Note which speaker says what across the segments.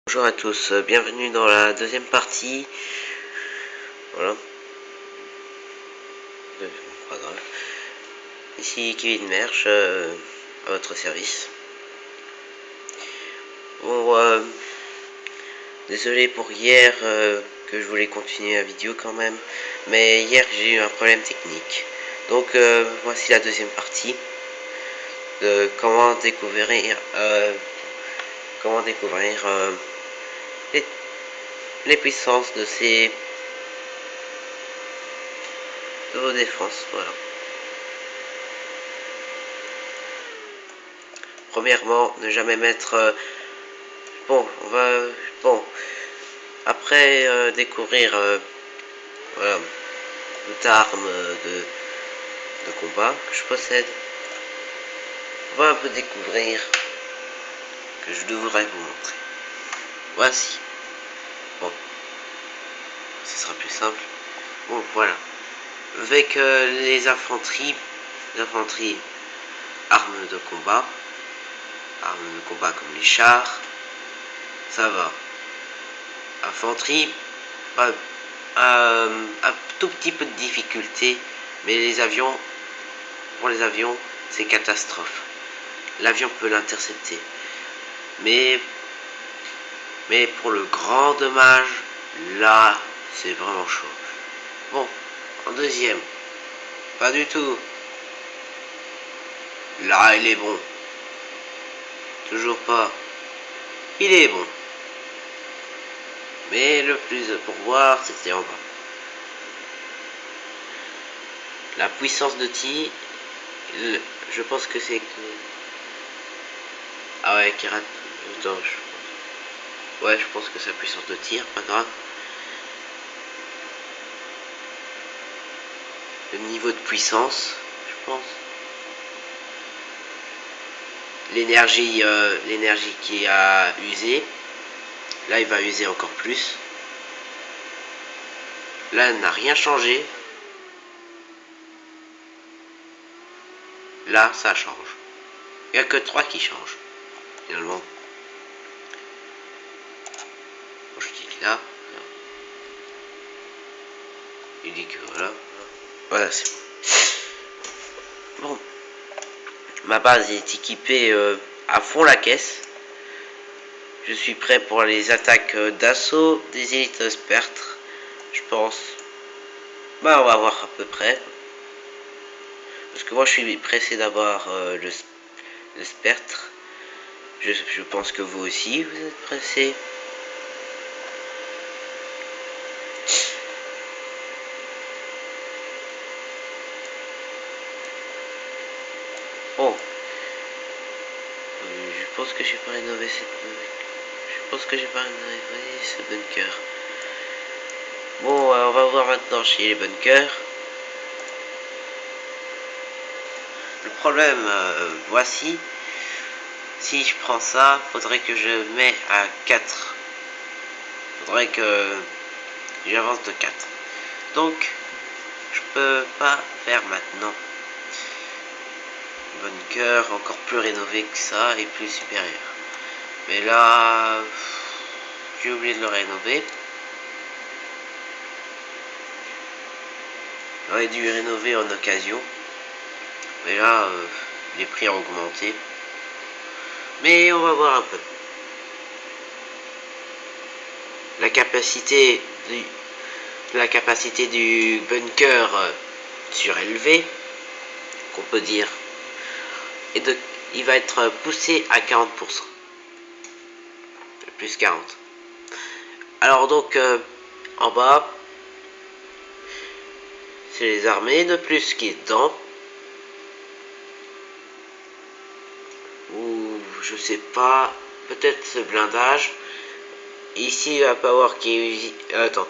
Speaker 1: Bonjour à tous, bienvenue dans la deuxième partie. Voilà. Pas grave. Ici Kevin Merch, à votre service. Bon, désolé pour hier, que je voulais continuer la vidéo quand même. Mais hier j'ai eu un problème technique. Donc voici la deuxième partie de comment découvrir les puissances de vos défenses. Voilà. Premièrement, ne jamais mettre bon, après découvrir voilà, d'armes de combat que je possède, on va un peu découvrir que je devrais vous montrer. Voici. Bon, ce sera plus simple. Bon, voilà. Avec les infanteries, armes de combat comme les chars, ça va. Infanterie, un tout petit peu de difficulté, mais pour les avions, c'est catastrophe. L'avion peut l'intercepter. Mais pour le grand dommage, là, c'est vraiment chaud. Bon, en deuxième, pas du tout. Là, il est bon. Toujours pas. Il est bon. Mais le plus pour voir, c'était en bas. La puissance de tir, je pense que c'est... Ah ouais, Kirat... Attends, ouais, je pense que c'est la puissance de tir, pas grave. Le niveau de puissance, je pense. L'énergie qui a usé. Là, il va user encore plus. Là, elle n'a rien changé. Là, ça change. Il n'y a que 3 qui changent, finalement. Bon, je clique là. Il dit que voilà. Voilà, c'est bon. Bon. Ma base est équipée à fond la caisse. Je suis prêt pour les attaques d'assaut des élites Spectre. Je pense. Bah, on va voir à peu près. Parce que moi, je suis pressé d'avoir le Spectre. Je pense que vous aussi, vous êtes pressé. Bon. Je pense que j'ai pas rénové ce bunker. Bon, on va voir maintenant chez les bunkers. Le problème, voici. Si je prends ça, faudrait que je mets à 4. Faudrait que j'avance de 4. Donc, je peux pas faire maintenant. Bunker encore plus rénové que ça et plus supérieur. Mais là, j'ai oublié de le rénover. J'aurais dû rénover en occasion. Mais là, les prix ont augmenté. Mais on va voir un peu. La capacité du bunker surélevé, qu'on peut dire, il va être poussé à 40%. Plus 40. Alors donc, en bas, c'est les armées de plus qui est dedans. Ou je sais pas, peut-être ce blindage. Ici, la power qui est attends,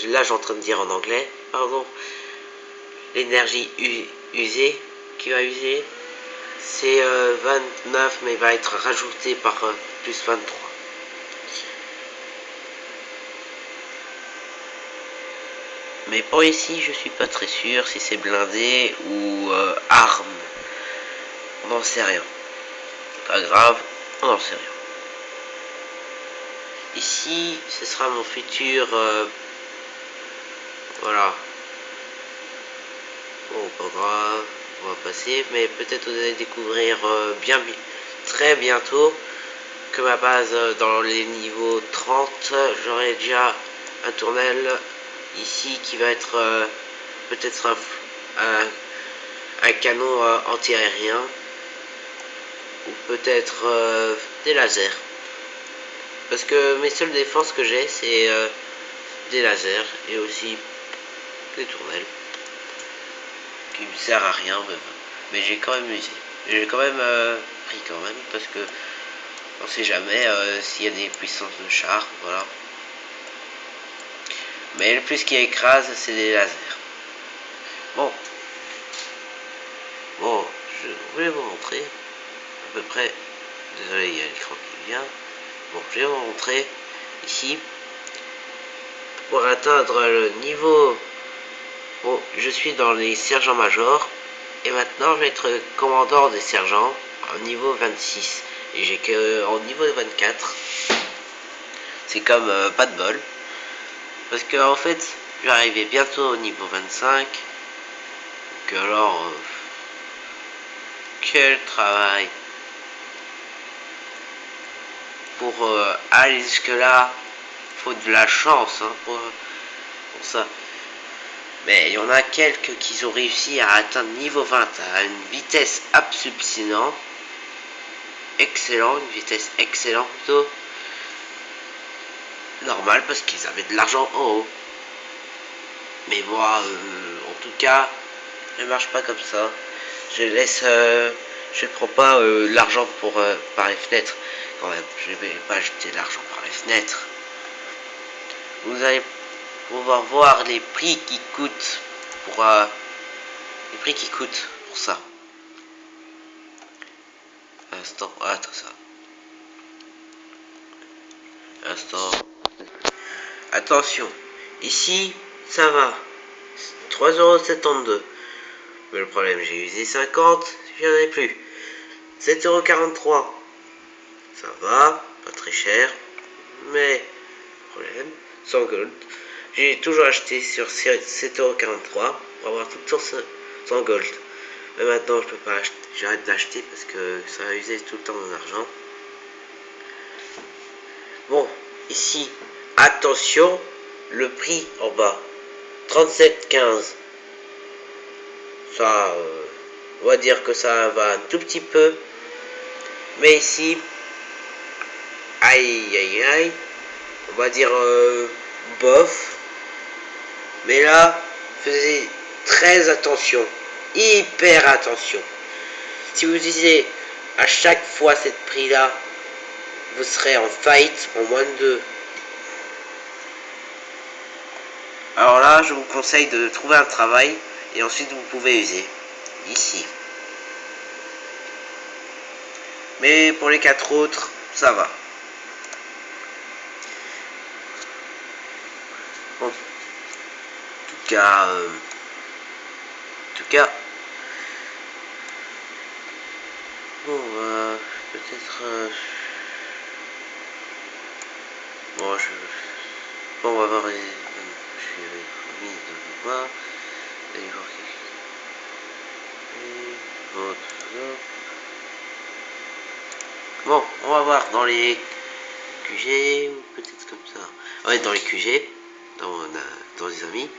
Speaker 1: là j'ai en train de dire en anglais, pardon. L'énergie usée qui va user, c'est 29, mais il va être rajouté par plus 23. Mais pour ici, je suis pas très sûr si c'est blindé ou arme. On n'en sait rien. Pas grave, on n'en sait rien. ici, ce sera mon futur... voilà. Bon, pas grave, on va passer, mais peut-être vous allez découvrir très bientôt que ma base dans les niveaux 30, j'aurai déjà un tournel ici qui va être peut-être un canon antiaérien ou peut-être des lasers. Parce que mes seules défenses que j'ai, c'est des lasers et aussi des tournelles. Qui me sert à rien, mais j'ai quand même usé. J'ai quand même pris quand même, parce que on sait jamais s'il y a des puissances de char, voilà. Mais le plus qui écrase, c'est des lasers. Bon. Bon, je voulais vous montrer à peu près. Désolé, il y a l'écran qui vient. Bon, je vais vous montrer ici. Pour atteindre le niveau... Bon, je suis dans les sergents-majors. Et maintenant, je vais être commandant des sergents au niveau 26. Et j'ai que en niveau 24. C'est comme pas de bol. Parce que en fait, je vais arriver bientôt au niveau 25. Que alors... quel travail. Pour aller jusque là, faut de la chance hein, pour ça. Mais il y en a quelques qui ont réussi à atteindre niveau 20 à une vitesse absolument excellente, une vitesse excellente plutôt. Normal parce qu'ils avaient de l'argent en haut. Mais moi, en tout cas, je ne marche pas comme ça. Je laisse, je prends pas l'argent pour par les fenêtres. Quand même, je vais pas jeter l'argent par les fenêtres. Vous allez pouvoir voir les prix qui coûtent pour ça. Instant, attends ça. Instant. Attention, ici ça va. 3,72 €. Mais le problème, j'ai usé 50, j'en ai plus. 7,43 €. Ça va, pas très cher. Mais, problème, 100 gold. J'ai toujours acheté sur 7,43 € pour avoir toute source 100 gold. Mais maintenant, je peux pas acheter. J'arrête d'acheter parce que ça va user tout le temps mon argent. Bon, ici, attention, le prix en bas, 37,15. Ça, on va dire que ça va un tout petit peu. Mais ici, aïe, aïe, aïe, on va dire bof. Mais là, faisez très attention, hyper attention. Si vous utilisez à chaque fois cette prix-là, vous serez en faillite en moins de 2. Alors là, je vous conseille de trouver un travail et ensuite vous pouvez user ici. Mais pour les 4 autres, ça va. Bon. En tout cas, bon, peut-être, bon, bon, on va voir les, je vais promis de voir, d'aller voir bon, on va voir dans les QG, ou peut-être comme ça. Ouais, dans les QG, dans les amis.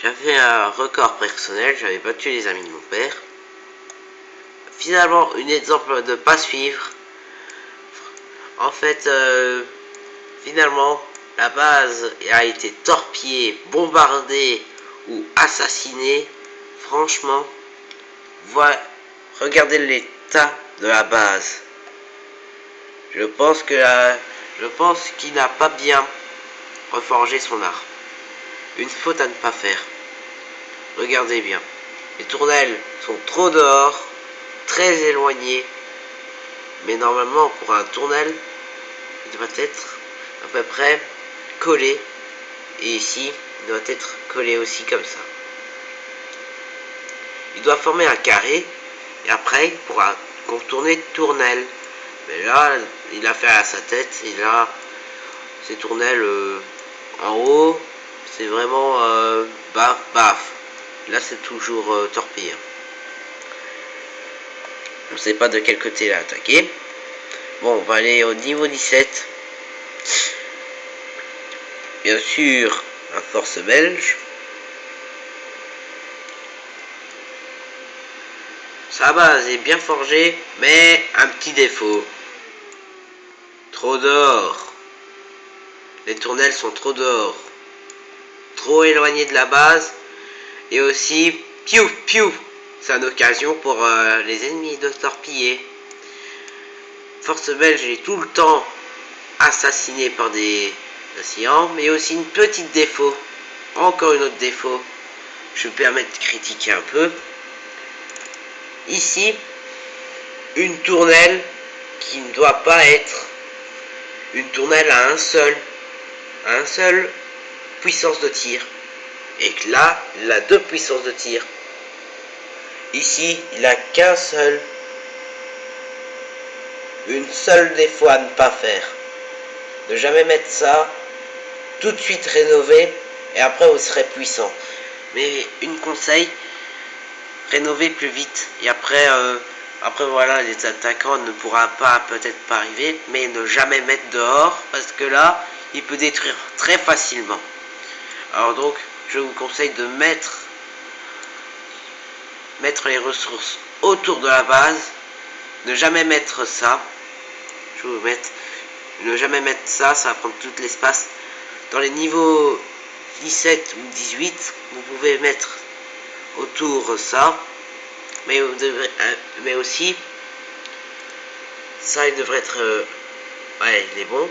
Speaker 1: J'avais un record personnel, j'avais battu les amis de mon père. Finalement, un exemple de pas suivre. En fait, finalement, la base a été torpillée, bombardée ou assassinée. Franchement, voilà, regardez l'état de la base. Je pense qu'il n'a pas bien reforgé son art. Une faute à ne pas faire. Regardez bien. Les tournelles sont trop dehors, très éloignées. Mais normalement, pour un tournel, il doit être à peu près collé. Et ici, il doit être collé aussi comme ça. Il doit former un carré. Et après, il pourra contourner tournelle. Mais là, il a fait à sa tête, et là, ses tournelles en haut, c'est vraiment baf, baf. Là, c'est toujours torpille. On ne sait pas de quel côté il a attaqué. Bon, on va aller au niveau 17. Bien sûr, un force belge. Sa base est bien forgée, mais un petit défaut. Trop dehors. Les tournelles sont trop dehors. Trop éloignées de la base. Et aussi, piou, piou. C'est une occasion pour les ennemis de torpiller. Force belge est tout le temps assassiné par des assaillants, mais aussi une petite défaut. Encore une autre défaut. Je me permets de critiquer un peu. Ici, une tournelle qui ne doit pas être une tournelle à un seul puissance de tir. Et que là, il a deux puissances de tir. Ici, il a qu'un seul. Une seule défaut à ne pas faire. Ne jamais mettre ça, tout de suite rénover, et après vous serez puissant. Mais une conseil, rénover plus vite. Et après, voilà, les attaquants ne pourront pas peut-être pas arriver, mais ne jamais mettre dehors, parce que là, il peut détruire très facilement. Alors donc, je vous conseille de mettre les ressources autour de la base, ne jamais mettre ça. Je vais vous mettre, ne jamais mettre ça, ça va prendre tout l'espace. Dans les niveaux 17 ou 18, vous pouvez mettre autour ça, mais vous devrez, mais aussi ça, il devrait être ouais, il est bon,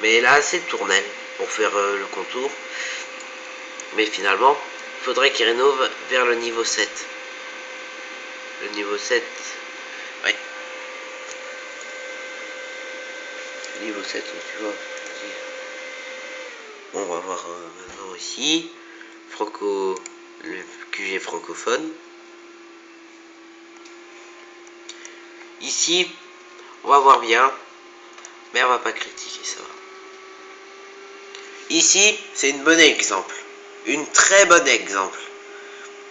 Speaker 1: mais là c'est tournelle pour faire le contour, mais finalement il faudrait qu'il rénove vers le niveau 7. Le niveau 7, ouais, le niveau 7, tu vois. Bon, on va voir maintenant ici le QG francophone. Ici, on va voir bien, mais on va pas critiquer ça. Ici, c'est une bonne exemple, une très bonne exemple.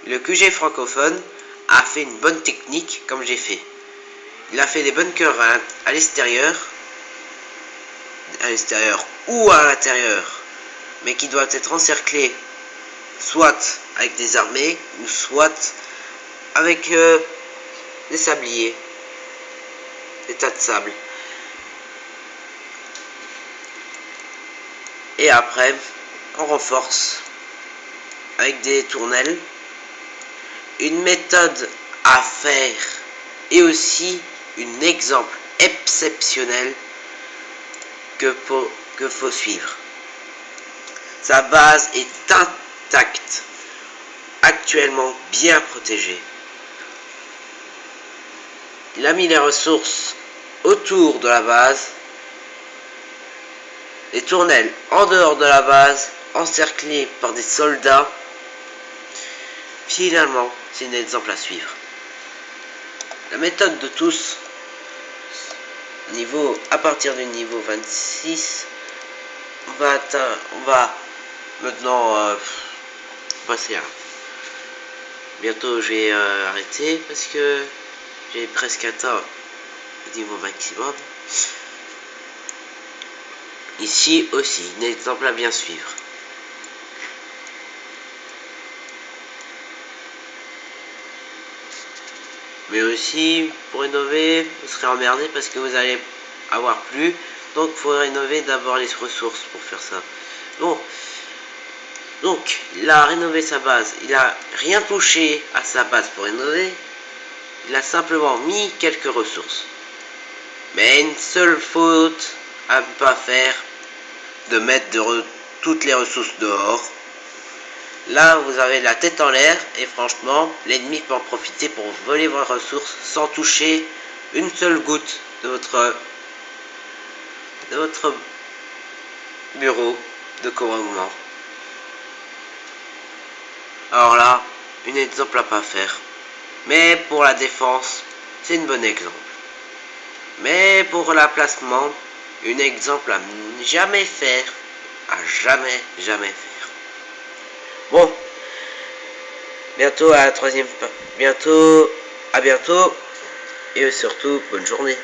Speaker 1: Le QG francophone a fait une bonne technique comme j'ai fait. Il a fait des bunkers à l'extérieur ou à l'intérieur, mais qui doivent être encerclés soit avec des armées ou soit avec des sabliers, des tas de sable. Et après, on renforce avec des tournelles. Une méthode à faire et aussi un exemple exceptionnel que faut suivre. Sa base est intacte, actuellement bien protégée. Il a mis les ressources autour de la base, les tournelles en dehors de la base, encerclées par des soldats. Finalement, c'est un exemple à suivre. La méthode de tous, à partir du niveau 26, on va maintenant passer à. Bientôt je vais arrêter parce que j'ai presque atteint le niveau maximum. Ici aussi, un exemple à bien suivre. Mais aussi, pour rénover, vous serez emmerdé parce que vous allez avoir plus. Donc, il faut rénover d'abord les ressources pour faire ça. Bon. Donc, il a rénové sa base. Il n'a rien touché à sa base pour rénover. Il a simplement mis quelques ressources. Mais une seule faute à ne pas faire, de mettre toutes les ressources dehors. Là, vous avez la tête en l'air et franchement, l'ennemi peut en profiter pour voler vos ressources sans toucher une seule goutte de votre bureau de commandement. Alors là, un exemple à pas faire. Mais pour la défense, c'est un bon exemple. Mais conseil pour l'emplacement, un exemple à ne jamais faire, à jamais faire. Bon, bientôt à la troisième, bientôt, à bientôt, et surtout, bonne journée.